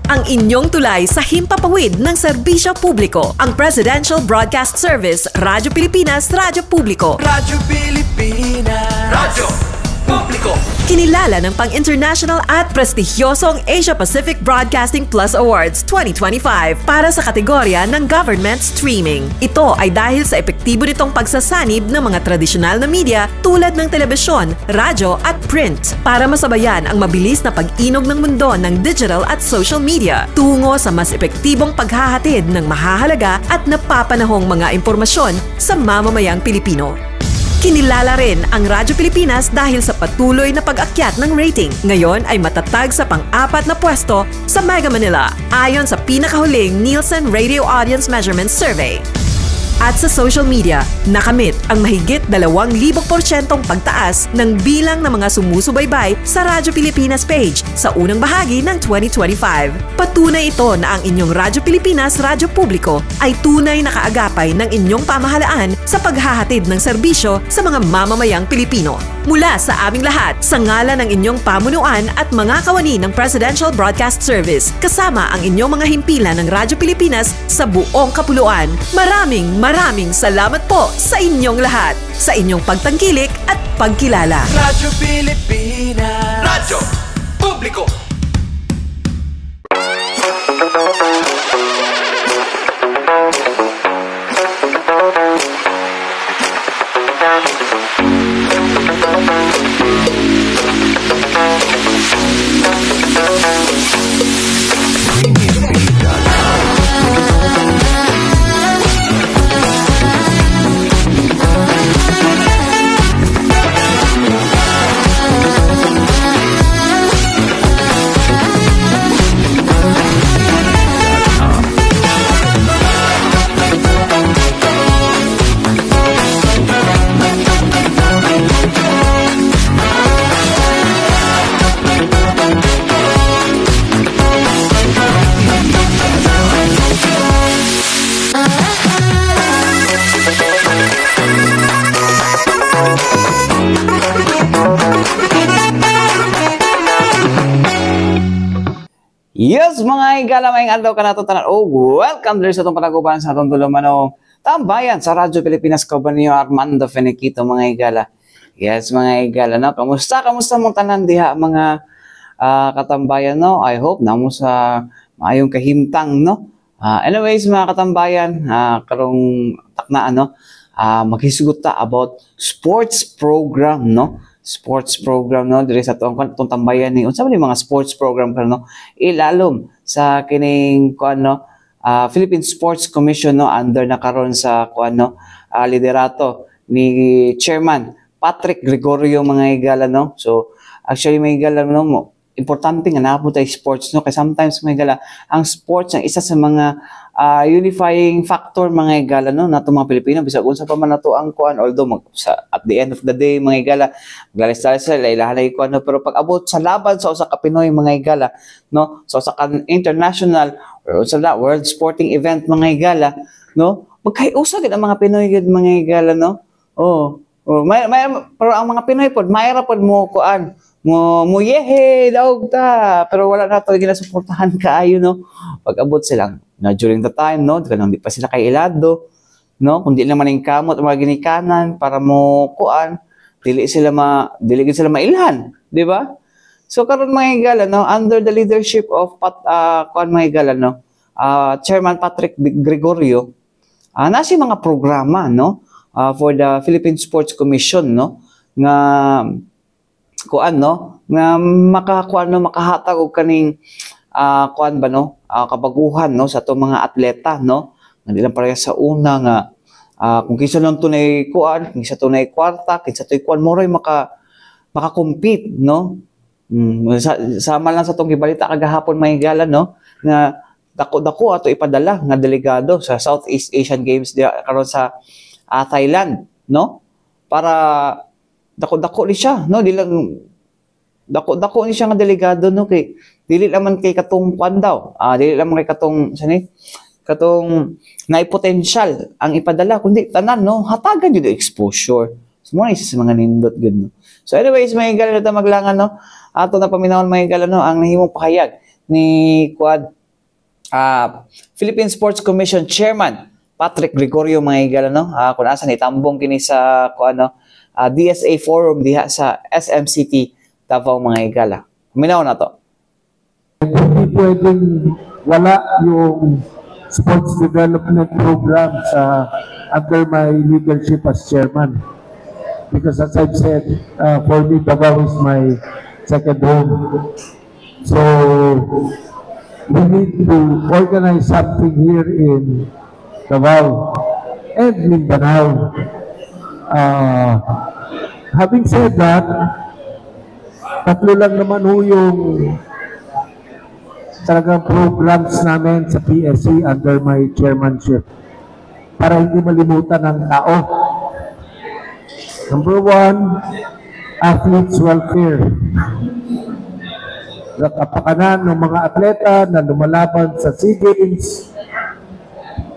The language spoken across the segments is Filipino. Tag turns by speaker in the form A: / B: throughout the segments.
A: ang inyong tulay sa himpapawid ng serbisyo publiko. Ang Presidential Broadcast Service, Radyo Pilipinas, Radyo Publiko.
B: Radyo Pilipinas. Radyo Publiko.
A: Kinilala ng pang-international at prestigyosong Asia Pacific Broadcasting Plus Awards 2025 para sa kategorya ng Government Streaming. Ito ay dahil sa epektibo nitong pagsasanib ng mga tradisyonal na media tulad ng telebisyon, radyo at print para masabayan ang mabilis na pag-inog ng mundo ng digital at social media tungo sa mas epektibong paghahatid ng mahahalaga at napapanahong mga impormasyon sa mamamayang Pilipino. Kinilala rin ang Radyo Pilipinas dahil sa patuloy na pag-akyat ng rating. Ngayon ay matatag sa pang-4 na pwesto sa Mega Manila ayon sa pinakahuling Nielsen Radio Audience Measurement Survey. At sa social media, nakamit ang mahigit 2,000% pagtaas ng bilang ng mga sumusubaybay sa Radyo Pilipinas page sa unang bahagi ng 2025. Patunay ito na ang inyong Radyo Pilipinas, Radyo Publiko ay tunay na kaagapay ng inyong pamahalaan sa paghahatid ng serbisyo sa mga mamamayang Pilipino. Mula sa aming lahat, sa ngalan ng inyong pamunuan at mga kawani ng Presidential Broadcast Service, kasama ang inyong mga himpilan ng Radyo Pilipinas sa buong kapuluan. Maraming salamat po sa inyong lahat, sa inyong pagtangkilik at pagkilala.
B: Radyo Pilipinas. Radyo Publiko.
C: Yes, mga higala, may adlaw ka nato tanan. Oh, welcome diri sa itong panaguban sa itong tulumanong tambayan sa Radyo Pilipinas. Kauban niyo Armando Feniquito, mga higala. Yes, mga higala, no? Kamusta mong tanan diha, mga katambayan, no? I hope na mo sa maayong kahimtang, no? Anyways, mga katambayan, karong taknaan, no? Maghisugot ta about sports program, no? Sports program, no, dire sa itong tambayan ni unsa man yung mga sports program no, ilalom sa kining kuano Philippine Sports Commission, no, under na karon sa kuano liderato ni Chairman Patrick Gregorio, mga higala, no. So actually, mga higala, no, importante nga naabot ay sports, no, kay sometimes, mga higala, ang sports ang isa sa mga unifying factor, mga higala, no, nato mga Pilipino, bisag unsa pa man nato ang kuan, although at the end of the day, mga higala, maglalis-lalis sila, ilahalay kuan, no, pero pag abot sa laban sa usa ka Pinoy, mga higala, no, sa usa ka international or sa world sporting event, mga higala, no, magkaiusa gid ang mga Pinoy gid, mga higala, no. Pero ang mga Pinoy pod mayra pod mo kuan, mo yehe daog ta, pero wala na to ginasuportahan kaayo, no, pag abot silang na during the time, no, kanang di pa sila kay ilado, no, kundi lang maning kamot mga ginikanan para mo kuan, dili sila mailhan, di ba? So karon, mga higala, no, under the leadership of kuan, mga higala, no, Chairman Patrick Gregorio, nasi mga programa, no, for the Philippine Sports Commission, no, nga kuan, no, nga makahatag og kaning kuan ba, no, kabaguhan, no, sa itong mga atleta, no, hindi lang pareha sa una nga kung kinsa lang tunay kuan, kinsa tunay kwarta, kinsa toy kuan, moray maka-compete, no. Sama lang sa itong gibalita kagahapon, mga higala, no, nga dako ato ipadala nga delegado sa Southeast Asian Games karon sa Thailand, no, para dako ni siya, no, di lang dako ni siya nga delegado, no, kay dili naman kay katong kwan daw, dili naman kay katong naipotential ang ipadala, kundi tanan, no, hatagan yun exposure. So, muna isa sa mga nindot good, no. So anyways, mga higala, na maglangan, no, ato na paminahon, mga higala, no, ang nahimong pahayag ni Quad Philippine Sports Commission Chairman Patrick Gregorio mga higala, no? Kung asan itambong kini sa DSA Forum diha sa SMCT Davao mga higala. Minaw na to.
D: Hindi pwedeng wala yung sports development program sa under my leadership as chairman. Because as I've said, for me, Davao is my second home. So, we need to organize something here in Davao and Mindanao. Having said that, tatlo lang naman ho yung talagang programs namin sa PSC under my chairmanship para hindi malimutan ng tao. Number one, athletes welfare. Kapakanan ng mga atleta na lumalaban sa SEA Games,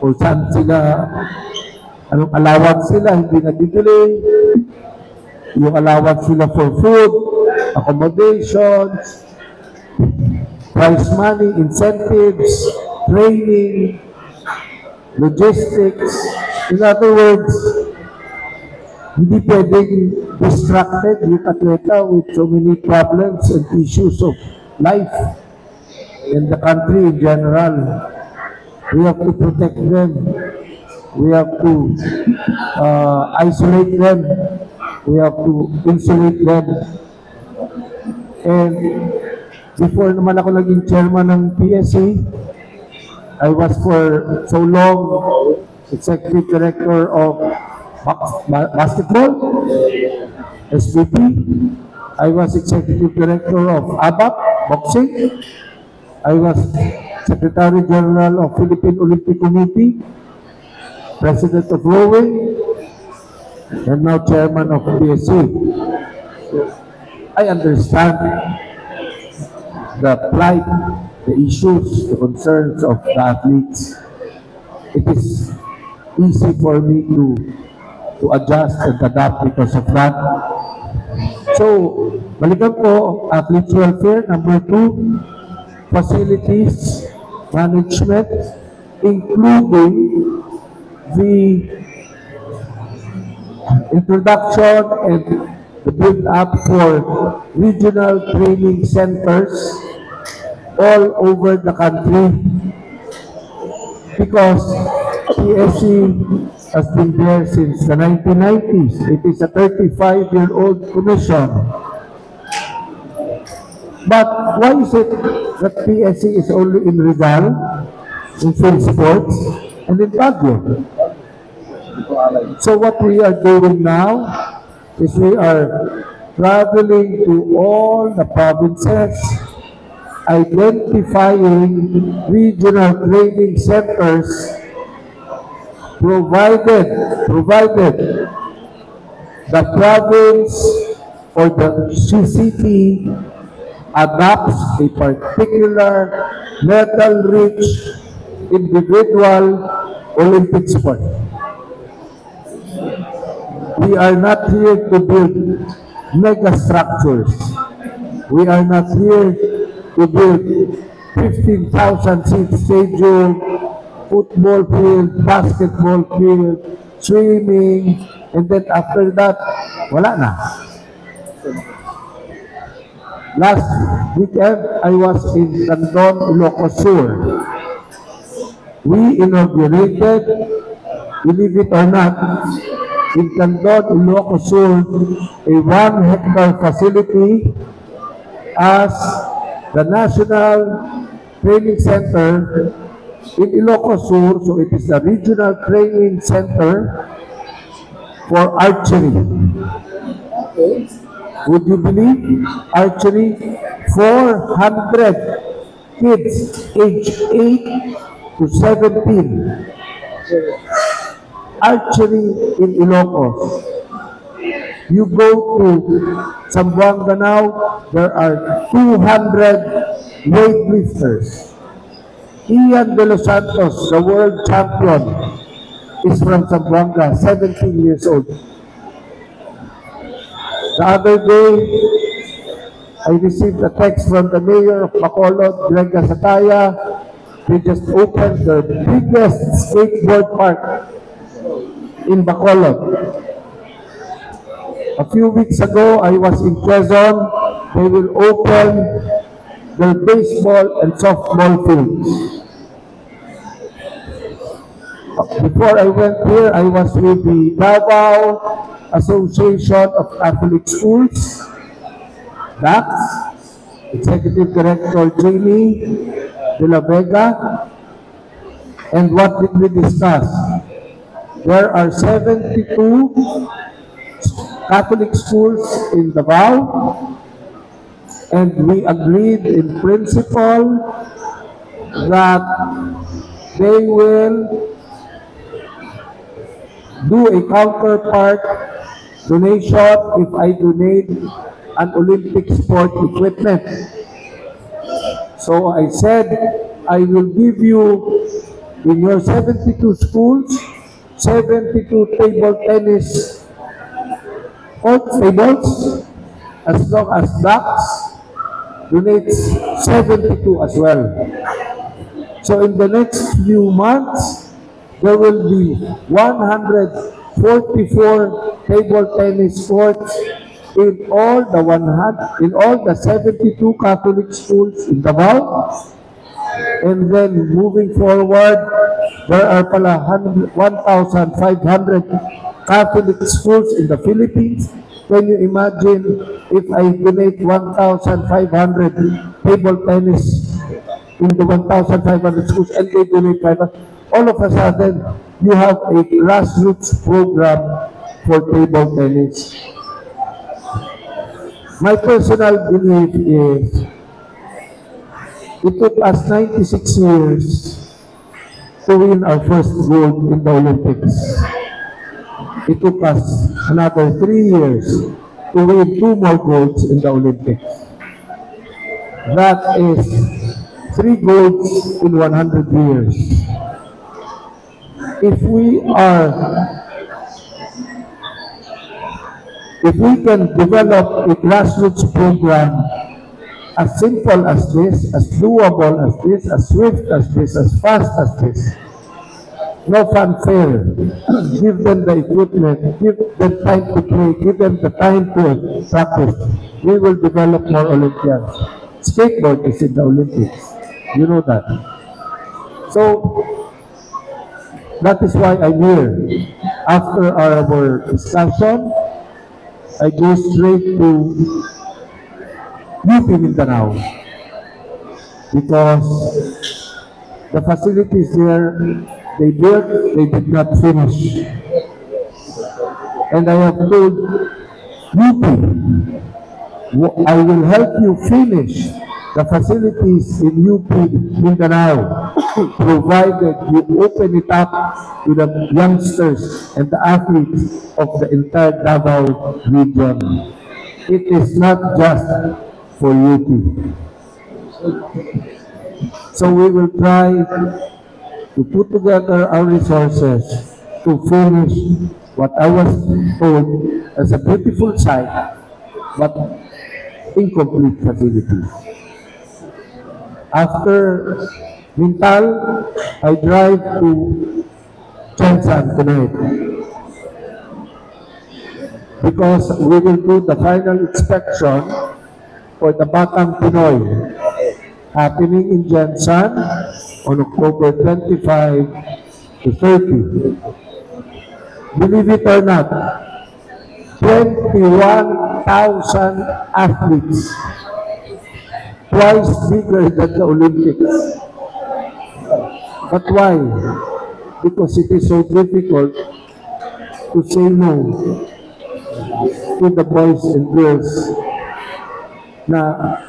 D: kung saan sila, anong allowance sila, hindi nabibili, yung allowance sila for food, accommodations, prize money, incentives, training, logistics. In other words, hindi pwedeng distracted yung atleta with so many problems and issues of life in the country in general. We have to protect them. We have to isolate them. We have to insulate them. And before naman ako naging chairman ng PSA, I was for so long executive director of basketball, SBP. I was executive director of ABAP, boxing. I was Secretary General of Philippine Olympic Committee, President of rowing, and now Chairman of PSA. I understand the plight, the issues, the concerns of the athletes. It is easy for me to adjust and adapt because of that. So, balikan po, athletes welfare. Number two, facilities management, including the introduction and the build-up for regional training centers all over the country. Because PSC has been there since the 1990s. It is a 35-year-old commission. But why is it that PSC is only in Rizal, in field sports, and in Baguio? So what we are doing now is we are traveling to all the provinces, identifying regional training centers, provided the province or the city adopts a particular medal-rich individual Olympic sport. We are not here to build mega structures. We are not here to build 15,000 seat stadium, football field, basketball field, swimming, and then after that, wala na. Last weekend, I was in Tandon, Ilocos Sur. We inaugurated, believe it or not, in Tandon, Ilocos Sur, a 1-hectare facility as the National Training Center in Ilocos Sur. So it is a regional training center for archery. Would you believe? Archery, 400 kids aged 8 to 17. Archery in Ilocos. You go to Zamboanga now, there are 200 weightlifters. Ian De Los Santos, the world champion, is from Zamboanga, 17 years old. The other day, I received a text from the mayor of Bacolod, Greg Gasataya, they just opened the biggest skateboard park in Bacolod. A few weeks ago, I was in Quezon. They will open their baseball and softball fields. Before I went here, I was with the Davao Association of Catholic Schools, DACS, Executive Director Jamie De La Vega. And what did we discuss? There are 72 Catholic schools in Davao, and we agreed in principle that they will do a counterpart donation if I donate an Olympic sport equipment. So I said, I will give you in your 72 schools, 72 table tennis court tables, as long as DACS donates 72 as well. So in the next few months, there will be 144 table tennis courts in all the 72 Catholic schools in Davao. And then moving forward, there are pala 1,500 Catholic schools in the Philippines. Can you imagine if I donate 1,500 table tennis in the 1,500 schools and they donate 500? All of a sudden, you have a grassroots program for table tennis. My personal belief is it took us 96 years to win our first gold in the Olympics. It took us another 3 years to win 2 more golds in the Olympics. That is 3 golds in 100 years. If we can develop a grassroots program as simple as this, as doable as this, as swift as this, as fast as this, no fanfare, give them the equipment, give them time to play, give them the time to practice, we will develop more Olympians. Skateboard is in the Olympics. You know that. So, that is why I'm here. After our discussion, I go straight to UP Mindanao because the facilities there, they built, they did not finish. And I have told UP, I will help you finish the facilities in UP Mindanao, provided you open it up to the youngsters and the athletes of the entire Davao region. It is not just for UP. So we will try to put together our resources to finish what I was told as a beautiful site, but incomplete facilities. After Mintal, I drive to Jensan tonight because we will do the final inspection for the Batang Pinoy happening in Jensan on October 25 to 30. Believe it or not, 21,000 athletes, twice bigger than the Olympics. But why? Because it is so difficult to say no to the boys and girls na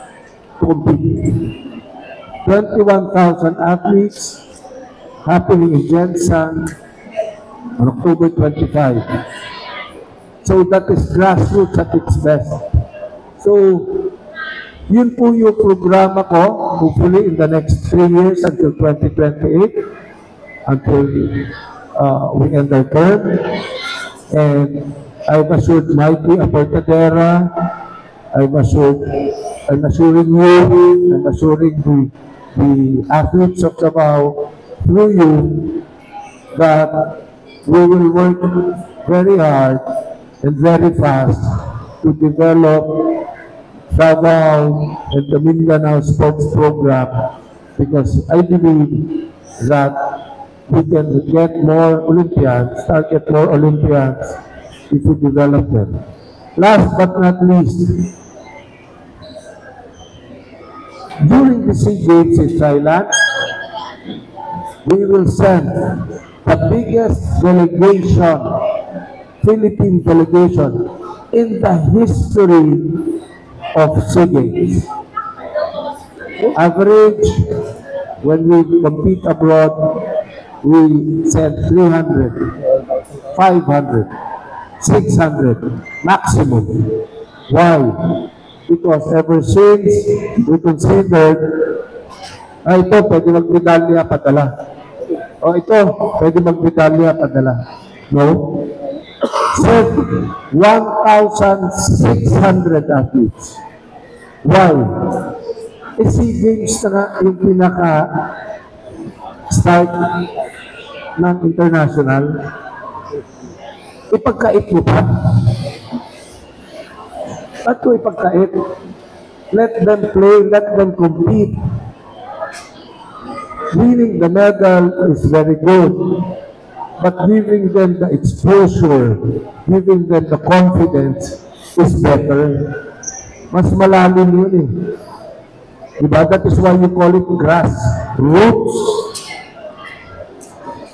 D: compete. 21,000 athletes happening in Jensan on October 25. So that is grassroots at its best. So, yun po yung programa ko, hopefully in the next 3 years until 2028, until we end our term. And I've assured Mikey Aportadera, I'm assuring you, I'm assuring the the athletes of Davao through you that we will work very hard and very fast to develop Davao and the Mindanao Sports Program, because I believe that we can get more Olympians, target more Olympians if we develop them. Last but not least, during the SEA Games in Thailand, we will send the biggest delegation, Philippine delegation, in the history of SEA Games. Average, when we compete abroad, we send 300, 500, 600 maximum. Why? Because ever since we considered, ito pwede mag-medalya padala. O ito pwede mag-medalya padala. No? Said 1,600 athletes. Why? SEA Games na nga yung pinaka-start ng international. Ipagkait mo pa. Ba't ko ipagkait? Let them play, let them compete. Winning the medal is very good, but giving them the exposure, giving them the confidence is better. Mas malalim yun eh. Diba? That is why you call it grassroots.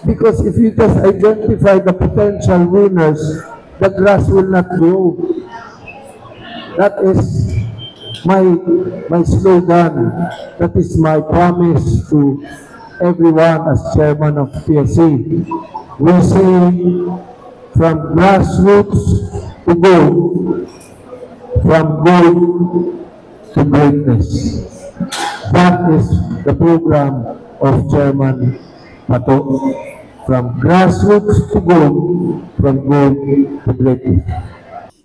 D: Because if you just identify the potential winners, the grass will not grow. That is my slogan. That is my promise to everyone as chairman of PSA. We say from grassroots to gold, from gold to greatness. That is the program of Chairman Pato. From grassroots to gold, from gold to greatness.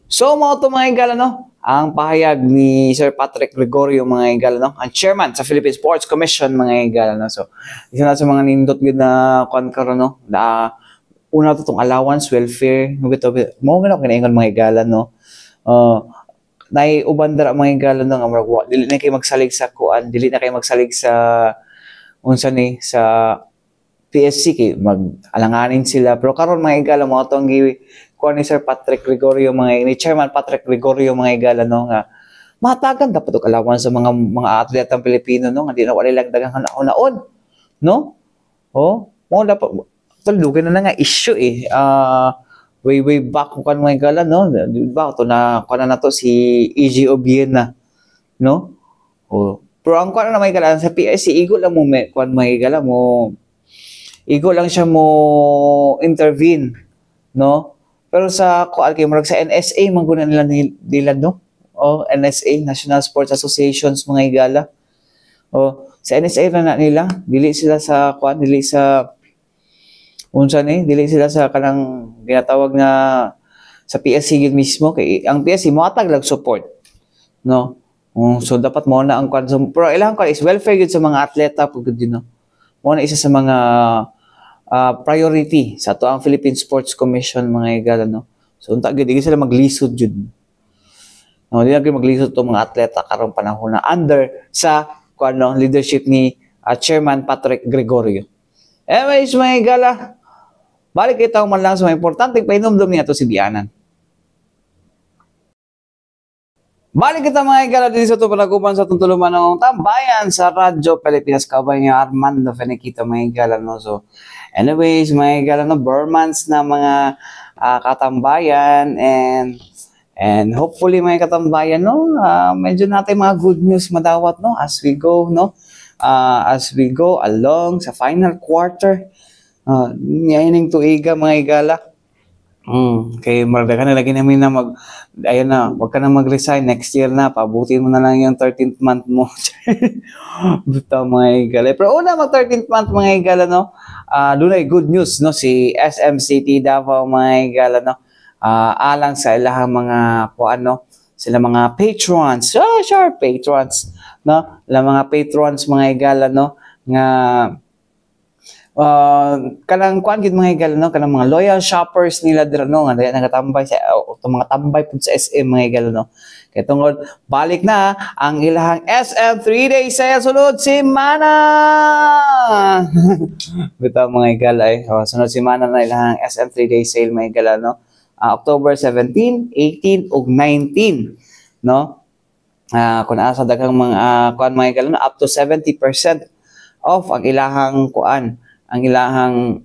C: So mga ito mga higala, no? Ang pahayag ni Sir Patrick Gregorio mga higala, no? Ang chairman sa Philippine Sports Commission mga higala, no? So, isa na sa mga nindot yun na konkaro, no? Una to itong allowance, welfare, mga nga kinaingon mga higala, no? Naiubandara mga higala, no? Dili na kayo magsalig sa kuan, dili na kayo magsalig sa unsa ni sa PSC kay mag-alanganin sila. Pero karon mga higala, mga itong kuan ni Sir Patrick Gregorio ni Chairman Patrick Gregorio mga higala, no, nga matagan dapat og alawan sa mga atletang Pilipino, no, nga di na wala lang daghang naon, no? Mo dapat tulugin na nga issue eh. Way back kan mga higala, no, di ba to na kuan na to si EG Obiena, no? Pero ang kuan na mga higala sa PSC igo lang mo kuan mga higala mo igo lang siya mo intervene, no? Pero sa kuan kay murag sa NSA mangguna nila no? NSA, National Sports Associations mga higala. Sa NSA na nila, dili sila sa kuan, dili sa unsa ni, dili sila sa kanang ginatawag na sa PSC yun mismo kay ang PSC moatag lag support, no? So dapat mo na ang kuan, pero ilang kuan is welfare gyud sa mga atleta pud yun, no? Mo na isa sa mga priority sa to ang Philippine Sports Commission mga higala, no? So unta gyud sila maglisod jud. No, di na gyud maglisod to mga atleta karong panahon na under sa kuno leadership ni Chairman Patrick Gregorio. Anyways mga higala, balik kita man lang sa mga importante painomdom niya to si Bianan. Balik kita mga higala din sa ito panagupan sa tuntuluman ng tambayan sa Radyo Pilipinas Kabay niya Armando Feniquito mga higala, no? So anyways mga higala, no, Burmans na mga katambayan and hopefully mga katambayan, no, medyo natin mga good news madawat, no, as we go, no, as we go along sa final quarter ngayon tuiga mga higala. Kay maragdagan na lagi namin na ayun na, wag ka na mag-resign next year na, pabutin mo na lang yung 13th month mo. Buta mga higala. Pero una mag 13th month mga higala, no, doon ay good news, no, si SMCT Davao mga higala, no, alang sa ilahang mga kuan, no, sila mga patrons, sure patrons, no, la mga patrons mga higala no nga kanang kuan gid mga higala no, kanang mga loyal shoppers nila dira no nga nagatambay sa mga tambay pud sa SM mga higala no. Kaya tungod balik na ang ilahang SM 3-day sale sunod semana. Bitaw mga higala sunod semana na ilahang SM 3-day sale mga higala no. October 17, 18 ug 19 no. Kung asa daghang mga kuan mga higala no, up to 70% off ang ilahang kuan, ang ilahang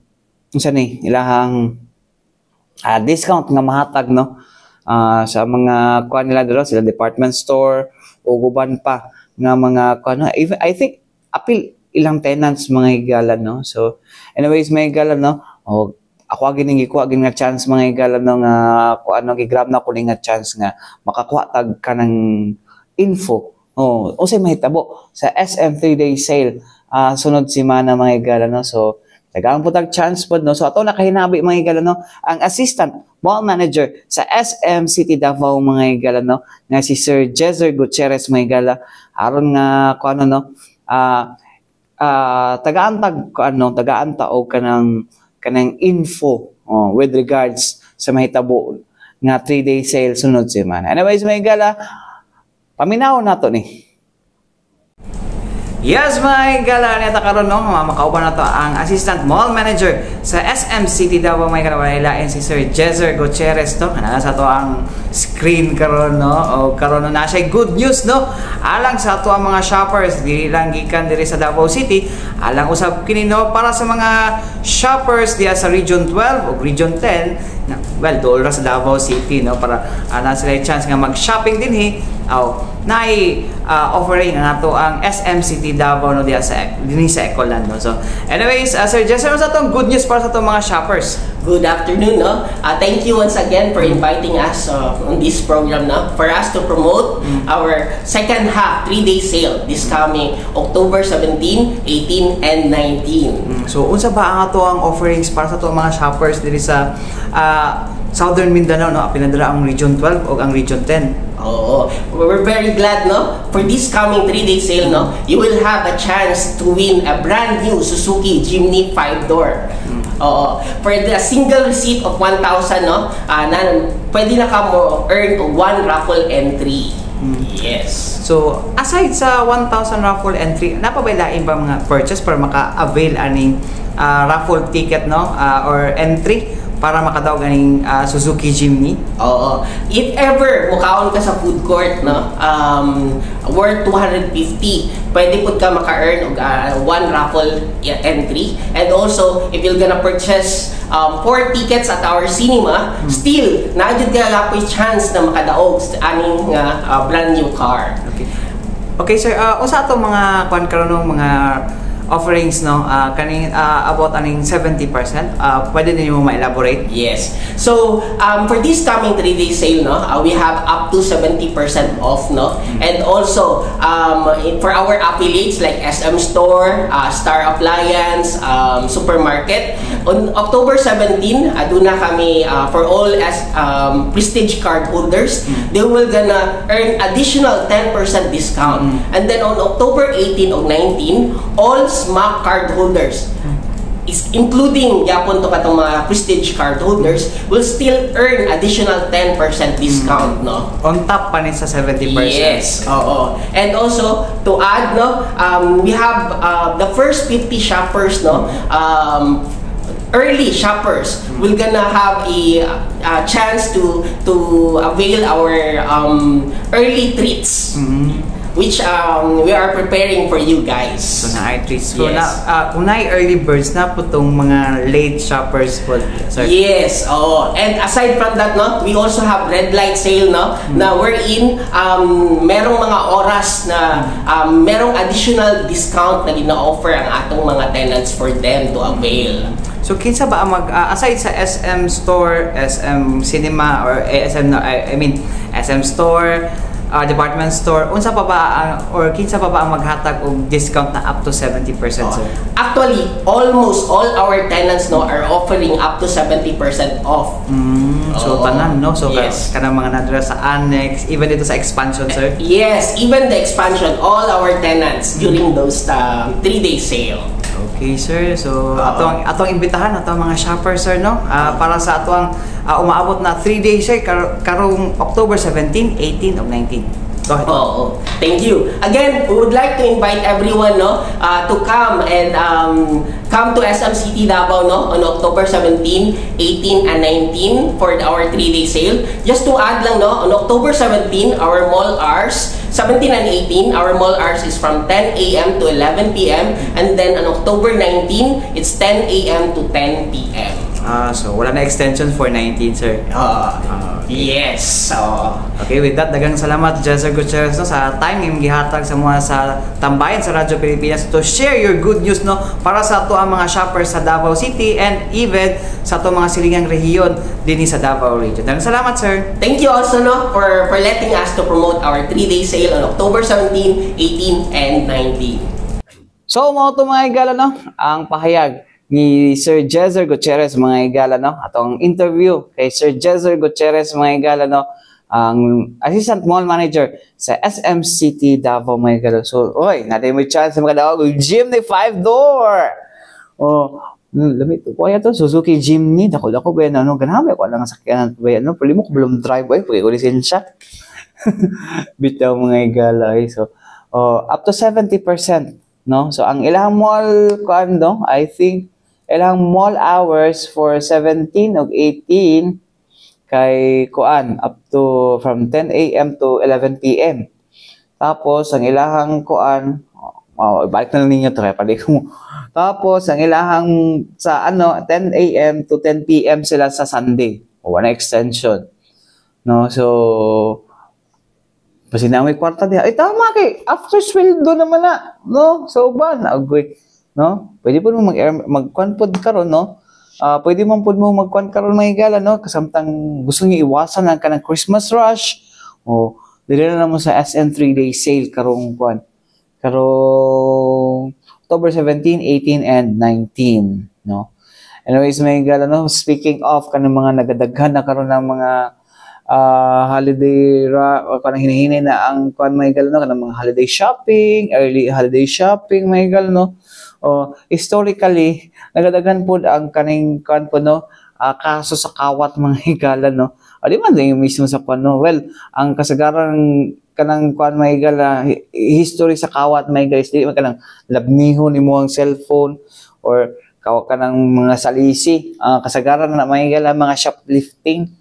C: unsa ni ilahang discount nga mahatag no. Sa mga kuan nila dito, sila department store o guban pa nga mga kuan, even I think apil ilang tenants mga higala no. So anyways mga higala no, ako agin gikuha gid nga chance mga higala no nga kuan no, gigrab na ko nga chance nga makakuha tag kanang info usay mahitabo sa SM 3-day sale sunod semana mga higala no. So tagaan po tag chance pod no. So ato nakahinabi mga higala no, ang assistant mall manager sa SM City Davao mga higala no, nga si Sir Jezer Gutierrez mga higala, aron nga kuano no, tagaan ta og kanang info with regards sa mahitabo nga 3-day sale sunod semana. Anyways mga higala, paminaw nato ni. Yes, mga higala, neta karon no, makauban na to ang assistant mall manager sa SM City Davao mga higala, wala si Sir Jezer Gutierrez to. Ana sa to ang screen karon no, o karon na siya good news no. Alang sa ato ang mga shoppers dili lang gikan diri sa Davao City, alang usab kini no para sa mga shoppers diya sa Region 12 o Region 10 na dool ra sa Davao City no, para ana sila chance nga mag-shopping dinhi naay offering ang ato ang SM City Davao no diya sa dinhi sa Ecoland no. So anyways, Sir Jezer, sa atong good news para sa atong mga shoppers.
E: Good afternoon no. Thank you once again for inviting us on this program no, for us to promote our second half 3-day sale this coming October 17, 18 and 19.
C: So unsa ba ang ato ang offerings para sa atong mga shoppers diri sa Southern Mindanao no, pinadala ang Region 12 o ang Region 10.
E: We're very glad no, for this coming 3-day sale no, you will have a chance to win a brand new Suzuki Jimny 5-door. For the single receipt of 1,000 no, pwede na ka mo earn 1 raffle entry. Yes.
C: So aside sa 1,000 raffle entry, napabailain ba mga purchase para maka-avail aning raffle ticket no, or entry para makadaog aning Suzuki Jimny?
E: If ever mukaon ka sa food court no, worth 250, pwede pud ka maka-earn og 1 raffle entry. And also if you're gonna purchase 4 tickets at our cinema, still naagid ka lapoy chance na makadaog sa aning brand new car.
C: Okay sir, usa ato mga kuan karon mga offerings no, kaning about aning 70%, pwede ninyo ma-elaborate?
E: Yes. So for this coming 3-day sale no, we have up to 70% off no. And also for our affiliates like SM Store, Star Appliance, Supermarket, on October 17 aduna kami for all as Prestige card holders, they will gonna earn additional 10% discount. And then on October 18 or 19, all SMAC card holders, is including yapon to katong mga Prestige card holders, will still earn additional 10% discount no,
C: on top pa ni sa 70%.
E: Yes. And also to add no, we have the first 50 shoppers no, early shoppers will gonna have a chance to avail our early treats, which we are preparing for you guys.
C: So na treats. So kung na early birds na po tong mga late shoppers po, sir.
E: Yes. And aside from that no, we also have red light sale no, na wherein merong mga oras na merong additional discount na gina-offer ang atong mga tenants for them to avail.
C: So kinsa ba ang aside sa SM Store, SM Cinema or SM SM Store, department store, unsa pa ba or kinsa pa ba ang maghatag og discount na up to 70%, sir?
E: Actually, almost all our tenants no are offering up to 70% off.
C: So tanan no, so
E: yes.
C: kanang mga nadra sa annex, even dito sa expansion, sir.
E: Yes, even the expansion, all our tenants during those 3-day sale.
C: Okay, sir. So atong imbitahan atong mga shoppers, sir, no, para sa atong umaabot na 3 days, sir, karong October 17, 18 ug 19. Go ahead.
E: Thank you. Again, we would like to invite everyone no to come and come to SM City Davao no on October 17, 18 and 19 for our 3-day sale. Just to add lang no, on October 17 our mall hours 17 and 18 our mall hours is from 10 a.m. to 11 p.m. and then on October 19 it's 10 a.m. to 10 p.m.
C: So wala na extension for 19, sir.
E: Yes.
C: Okay, with that, dagang salamat, Jezzer Gutierrez, no, sa time yung gihatag sa mga sa tambayan sa Radyo Pilipinas to share your good news, no, para sa ato ang mga shoppers sa Davao City and even sa ato mga silingang rehiyon din sa Davao region. Dagang salamat, sir.
E: Thank you also no for letting us to promote our 3-day sale on October 17, 18 and 19.
C: So mo to mga igala, no, ang pahayag ni Sir Jezzer Gutierrez, mga igala, no, atong interview kay Sir Jezzer Gutierrez, mga igala, no, ang Assistant Mall Manager sa SM City Davao, mga igala. So, oy, natin may chance na makadawag ng Jimny 5-door. Lamit ko kaya to Suzuki Jimny, dako ba yan, ano, ganamay ko lang ang sakyanan ba yan, no, pwede mo ko belum drive, pwede ko lisensya. Bitaw, mga igala, so, up to 70%, no, so ang ilang mall ko, ano, I think, ilang mall hours for 17 o 18 kay kuan up to from 10 a.m. to 11 p.m. Tapos ang ilahang kuan, balik na lang ninyo to kaya pali ko. Tapos ang ilahang sa 10 a.m. to 10 p.m. sila sa Sunday. Wala extension. No, so kasi na may kwarta diha. Tama kay after sweldo naman na, no? So ba na agoy. No? Pwede po mo mag-kwan pod karon, no? Pwede man po mo mag-kwan karon, mga igala, no? Kasamtang gusto niyo iwasan ang kanang Christmas rush. Dili na mo sa SN 3-day sale karong kwan. Karong October 17, 18 and 19, no? Anyways, mga igala, no? Speaking of kanang mga nagadaghan na karon ng mga holiday o kanang hinihinay na ang kwan, mga igala, no? Kanang mga holiday shopping, early holiday shopping, mga igala, no? Historically, nagadaghan po ang kaning kan po, no, kaso sa kawat, mga higala, no. Di man yung mismo sa kwan, no. Well, ang kasagaran kanang kwan, mga higala, history sa kawat, mga higala, di man kanang labniho ni mo ang cellphone or kanang mga salisi. Kasagaran na, mga higala, mga shoplifting,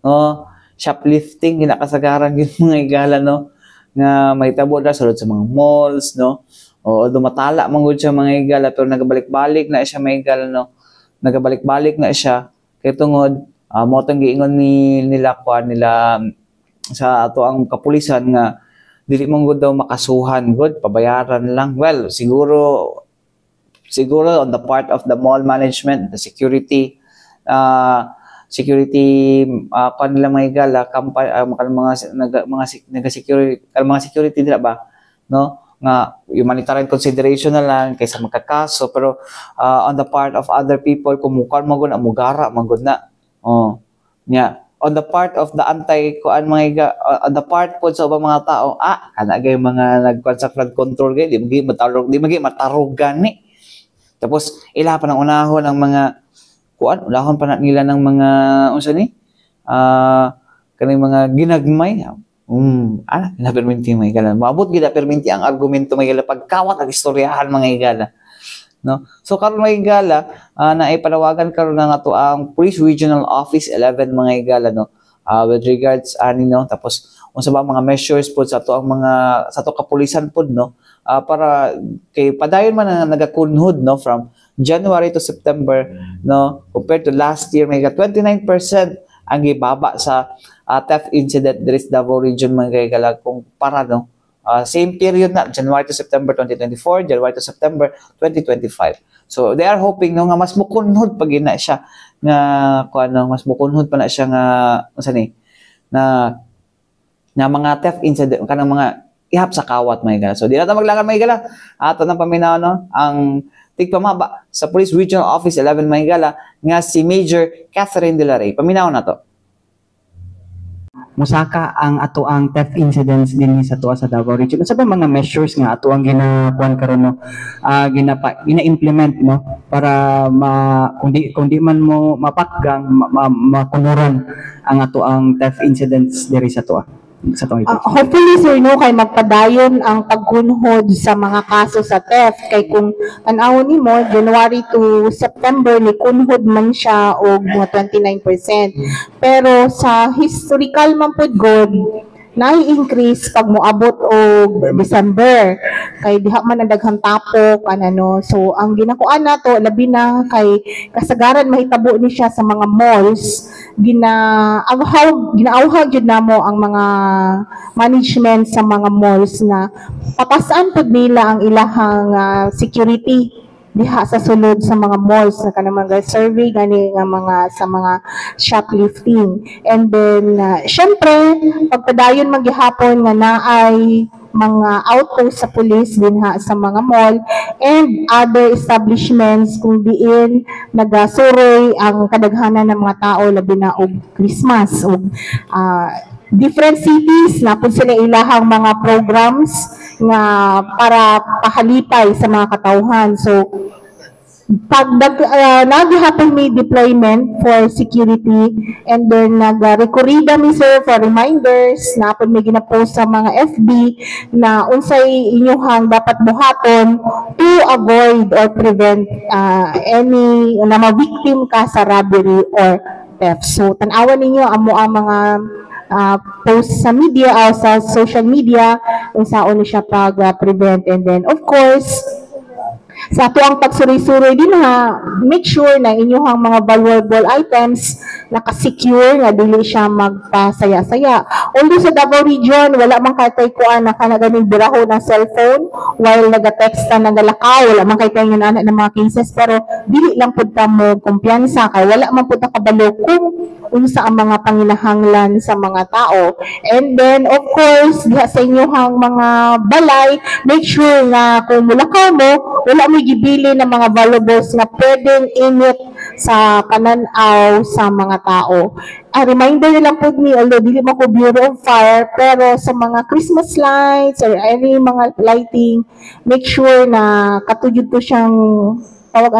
C: no. Shoplifting, ginakasagaran yun, mga higala, no, nga may tabo na sulod sa mga malls, no. Dumatala manggod siya, mga higala, pero nagabalik-balik na siya, mga higala, no. Nagabalik-balik na siya kay tungod mo tang giingon nila sa ato ang kapulisan nga dili manggod daw makasuhan gud, pabayaran lang. Well, siguro on the part of the mall management, the security kanila, mga higala, mga security nila ba, no, nga humanitarian consideration na lang kaysa magkakaso, pero on the part of other people kumukar magud na mugara magud na on the part of the anti-kuan, mga on the part po sa ubang mga tao, kana gay mga nagkuan sa flood control gay, di magi matarog gani. Tapos ila pa nang unahon ang mga kuan, unahon pa na nila ng mga unsa ni kaning mga ginagmay. Perminti, mga higala. Maabot gid perminti ang argumento, mga higala, pagkawat ang istoryahan, mga higala, no. So karon, mga higala, na ipanawagan karon ng ato ang Police Regional Office 11, mga higala, no, with regards ani, no, tapos unsa ba mga measures pod sa ato ang mga sa ato kapulisan pod, no, para kay padayon man ang nagakunhod, no, from January to September, no, compared to last year, mga 29% ang gibaba sa theft incident there is Davao region, mga higala, kung para, no, same period na January to September 2024, January to September 2025. So they are hoping, no, nga mas mukunhod pag ina siya nga kuan, no, mas mukunhod pa na siya nga unsa ni na na mga theft incident kanang mga ihap sa kawat may gala. So di na ta maglangan may gala. Ato nang paminaw no ang tigpamaba sa Police Regional Office 11 Mahigala nga si Major Catherine De La Rey. Paminaw na to.
F: Musaka ang ato ang theft incidents din sa tuwa sa Davao Region. Sa mga measures nga ato ang ginakuan karon no, gina-implement no para kung di man mo mapatgang makunuran ang ato ang theft incidents diri sa tuwa.
G: Hopefully sir no kay magpadayon ang pagkunhod sa mga kaso sa theft kay kung tan-awon nimo January to September ni kunhod man siya og mga 29%, pero sa historical man pud god na-increase pag moabot og December kay diha man ang daghang tapok ano. So ang ginakuan nato labi na kay kasagaran mahitabo ni siya sa mga malls, ginaawhag jud namo ang mga management sa mga malls na papasaan pud nila ang ilahang security diha sa sulod sa mga malls na kanang mga survey gani nga mga sa mga shoplifting. And then syempre pagpadayon maghihapon nga naay mga outpost sa police dinha sa mga mall and other establishments kung diin nagasuroy ang kadaghanan ng mga tao labi na og Christmas og different cities na pud sila ilahang mga programs nga para pahalipay sa mga katawhan. So pag naghihapon may deployment for security and then nag-recorrida mi sir for reminders na pud may gina-post sa mga FB na unsay inyuhang dapat buhaton to avoid or prevent any na ma-victim ka sa robbery or theft. So tan-awan ninyo amo ang mga post sa media o sa social media kung saan siya pag-prevent. And then of course sa ato ang pagsuri-suri din make sure na inyong mga valuable items naka-secure nga dili siya magpasaya-saya. Although sa Davao Region wala man kay kuan na kanaganing biraho ng cellphone while nagatext na nagalakaw, wala man kay tayo nga ng mga cases, pero dili lang pud ta mo kumpiyansa kay wala man pud ta kabalo kung unsa ang mga panginahanglan sa mga tao. And then of course diha sa inyong mga balay, make sure na kung mulakaw mo wala mo gibili ng mga valuables na pwedeng init sa pananaw sa mga tao. A reminder na lang po ni, although dili mo ko Bureau of Fire, pero sa mga Christmas lights or any mga lighting, make sure na katuyod to siyang tawag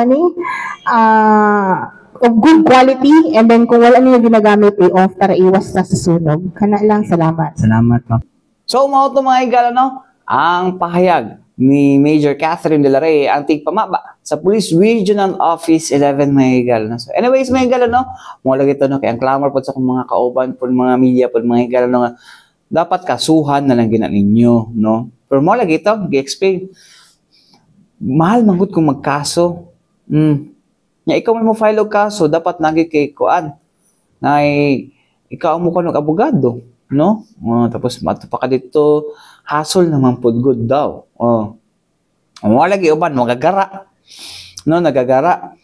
G: of good quality, and then kung wala niyo ginagamit, off para iwas na sa sunog. Kana lang, salamat.
F: Salamat ma'am.
C: So mao to mga igala no, ang pahayag ni Major Catherine De La Rey ang tigpamaba sa Police Regional Office 11 Mahigala no. So anyways mga igala no, mo lagi to no kay ang clamor pod sa akong mga kauban pod mga media pod mga igala no nga dapat kasuhan na lang gina ninyo no. Pero mo lagi to gi-explain. Mahal man gud kung magkaso. Nya ikaw may mo file og kaso dapat nagi kay kuan. Nay ikaw mo kuno abogado no. Tapos mato pa ka dito hassle naman pod good daw. Mo lagi uban magagara. No, nagagara.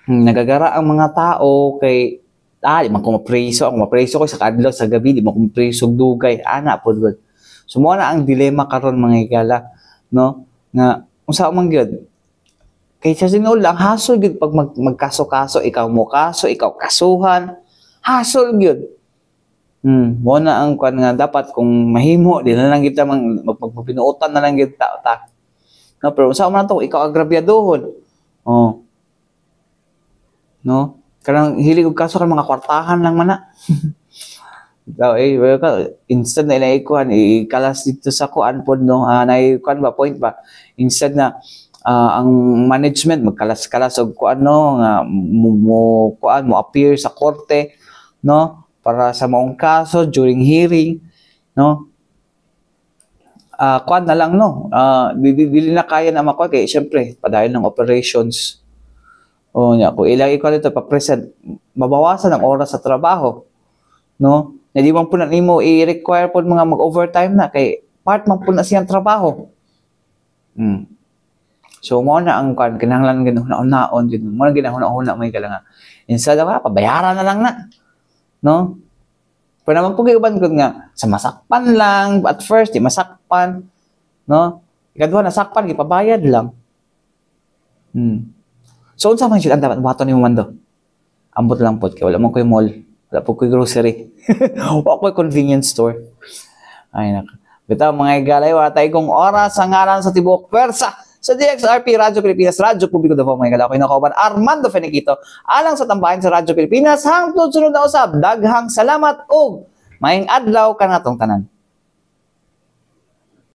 C: Nagagara ang mga tao kay di man ko mapreso, ako mapreso ko sa kadlaw sa gabi, di man ko mapreso og dugay, ana pod good. So mo na ang dilema karon mga igala, no? Nga unsa man gyud? Kay sa sinul lang hassle gyud pag magkaso-kaso, ikaw mo kaso, ikaw kasuhan. Hassle gyud. Mo na ang kwan nga dapat kung mahimo di na lang kita magpinuotan na lang gyud ta. No, pero unsa man to ikaw agrabyadohon. No? Kanang hilig og kaso kan mga kwartahan lang man na. Daw well ka instant na ikuan ikalas dito sa kuan pod no. Nay kuan ba point ba? Instead na ang management magkalas-kalas og kuan no nga mo appear sa korte no para sa maong kaso during hearing no kuan na lang no dili na kaya na makuha kay syempre padayon ng operations nya kung ilagay ko dito pa-present mabawasan ang oras sa trabaho no hindi man po na nimo i-require po mga mag-overtime na kay part man po na siyang trabaho so mo na ang kuan kinahanglan ginahuna-unaon jud mo na ginahuna-una may kala nga instead of pabayaran na lang na no Pero naman po uban ko nga, sa masakpan lang, at first, di masakpan, no? Ikadwa, nasakpan, ipabayad lang. So, unsa man siya, ang dapat bato ni Mando? Ambot lang po, kaya wala mo ko yung mall, wala po ko yung grocery, wala ko yung convenience store. Ay, bitaw mga igalay, wala tayo kong oras sa ngalan sa Tibok Pwersa sa DXRP Radyo Pilipinas, Radyo Publiko Davao, mga igalay. Ako yung nakauban, Armando Feniquito, alang sa tambahin sa Radyo Pilipinas, hangtod sunod na usab, daghang salamat o maing adlaw ka natong tanan.